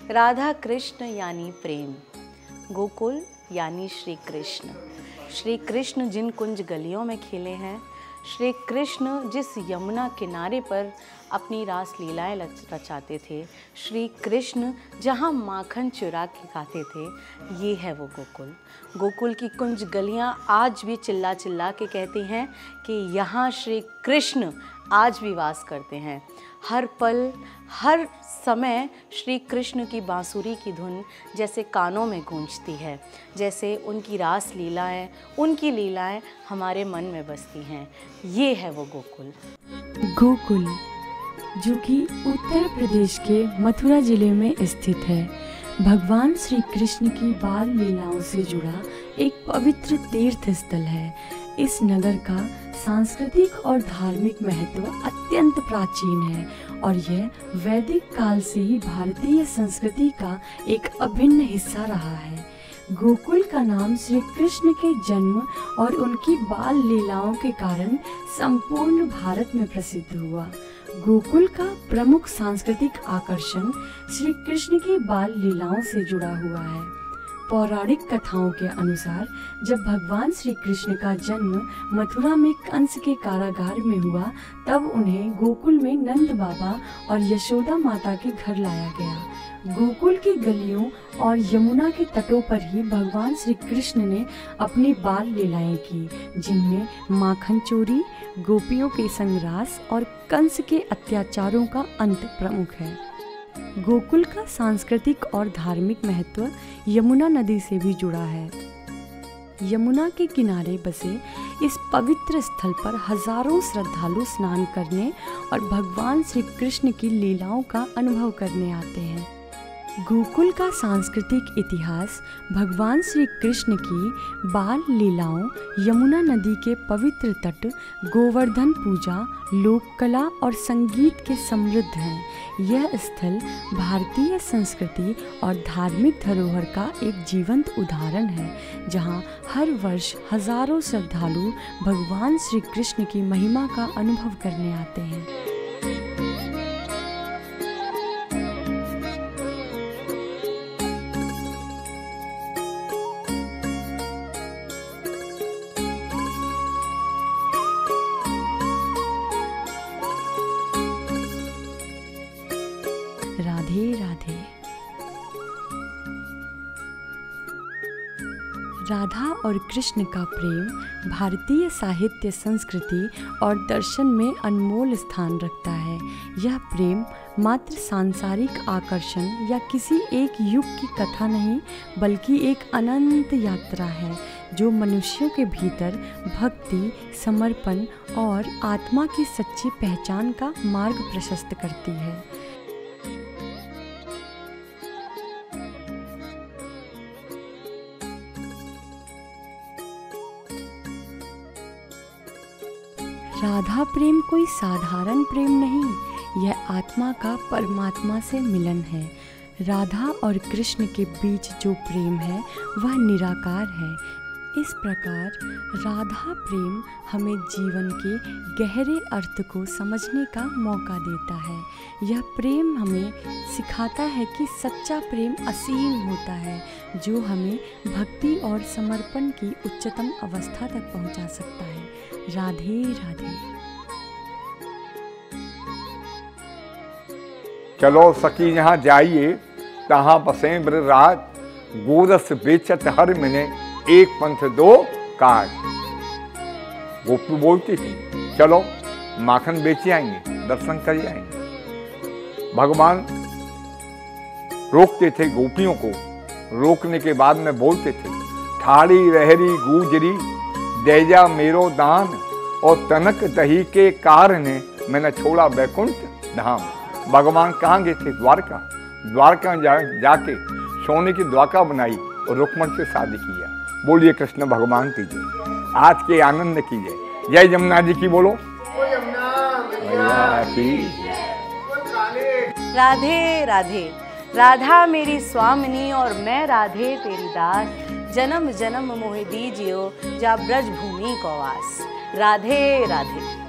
राधा कृष्ण यानी प्रेम, गोकुल यानी श्री कृष्ण। श्री कृष्ण जिन कुंज गलियों में खेले हैं, श्री कृष्ण जिस यमुना किनारे पर अपनी रास लीलाएं रचाते थे, श्री कृष्ण जहाँ माखन चुरा के खाते थे, ये है वो गोकुल। गोकुल की कुंज गलियाँ आज भी चिल्ला चिल्ला के कहती हैं कि यहाँ श्री कृष्ण आज भी वास करते हैं। हर पल हर समय श्री कृष्ण की बांसुरी की धुन जैसे कानों में गूंजती है, जैसे उनकी रास लीलाएं, उनकी लीलाएं हमारे मन में बसती हैं। ये है वो गोकुल। गोकुल जो कि उत्तर प्रदेश के मथुरा जिले में स्थित है, भगवान श्री कृष्ण की बाल लीलाओं से जुड़ा एक पवित्र तीर्थ स्थल है। इस नगर का सांस्कृतिक और धार्मिक महत्व अत्यंत प्राचीन है और यह वैदिक काल से ही भारतीय संस्कृति का एक अभिन्न हिस्सा रहा है। गोकुल का नाम श्री कृष्ण के जन्म और उनकी बाल लीलाओं के कारण संपूर्ण भारत में प्रसिद्ध हुआ। गोकुल का प्रमुख सांस्कृतिक आकर्षण श्री कृष्ण की बाल लीलाओं से जुड़ा हुआ है। पौराणिक कथाओं के अनुसार जब भगवान श्री कृष्ण का जन्म मथुरा में कंस के कारागार में हुआ, तब उन्हें गोकुल में नंद बाबा और यशोदा माता के घर लाया गया। गोकुल की गलियों और यमुना के तटों पर ही भगवान श्री कृष्ण ने अपनी बाल लीलाएं की, जिनमें माखन चोरी, गोपियों के संग रास और कंस के अत्याचारों का अंत प्रमुख है। गोकुल का सांस्कृतिक और धार्मिक महत्व यमुना नदी से भी जुड़ा है। यमुना के किनारे बसे इस पवित्र स्थल पर हजारों श्रद्धालु स्नान करने और भगवान श्री कृष्ण की लीलाओं का अनुभव करने आते हैं। गोकुल का सांस्कृतिक इतिहास भगवान श्री कृष्ण की बाल लीलाओं, यमुना नदी के पवित्र तट, गोवर्धन पूजा, लोक कला और संगीत के समृद्ध हैं। यह स्थल भारतीय संस्कृति और धार्मिक धरोहर का एक जीवंत उदाहरण है, जहां हर वर्ष हजारों श्रद्धालु भगवान श्री कृष्ण की महिमा का अनुभव करने आते हैं। राधे राधे। राधा और कृष्ण का प्रेम भारतीय साहित्य, संस्कृति और दर्शन में अनमोल स्थान रखता है। यह प्रेम मात्र सांसारिक आकर्षण या किसी एक युग की कथा नहीं, बल्कि एक अनंत यात्रा है जो मनुष्यों के भीतर भक्ति, समर्पण और आत्मा की सच्ची पहचान का मार्ग प्रशस्त करती है। राधा प्रेम कोई साधारण प्रेम नहीं, यह आत्मा का परमात्मा से मिलन है। राधा और कृष्ण के बीच जो प्रेम है वह निराकार है। इस प्रकार राधा प्रेम हमें जीवन के गहरे अर्थ को समझने का मौका देता है। यह प्रेम हमें सिखाता है कि सच्चा प्रेम असीम होता है, जो हमें भक्ति और समर्पण की उच्चतम अवस्था तक पहुंचा सकता है। राधे राधे। चलो सखी यहाँ जाइए, तहाँ बसें ब्रजराज, गोरस बेचत हर मिने, एक पंथ दो काज। गोपी बोलती थी, चलो माखन बेचे आएंगे, दर्शन कर आएंगे। भगवान रोकते थे गोपियों को, रोकने के बाद में बोलते थे, ठाड़ी रहरी गुजरी देजा मेरो दान, और तनक दही के कारण मैंने छोड़ा बैकुंठ धाम। भगवान कहाँ गए थे? द्वारका। द्वारका जाके सोने की द्वारका बनाई और रुक्मण से शादी किया। बोलिए कृष्ण भगवान की जय, आज के आनंद की जय। जय जमुना जी की बोलो। राधे राधे। राधा मेरी स्वामिनी और मैं राधे तेरी दास, जन्म जन्म मोहि दीजियो जा ब्रज भूमि को वास। राधे राधे।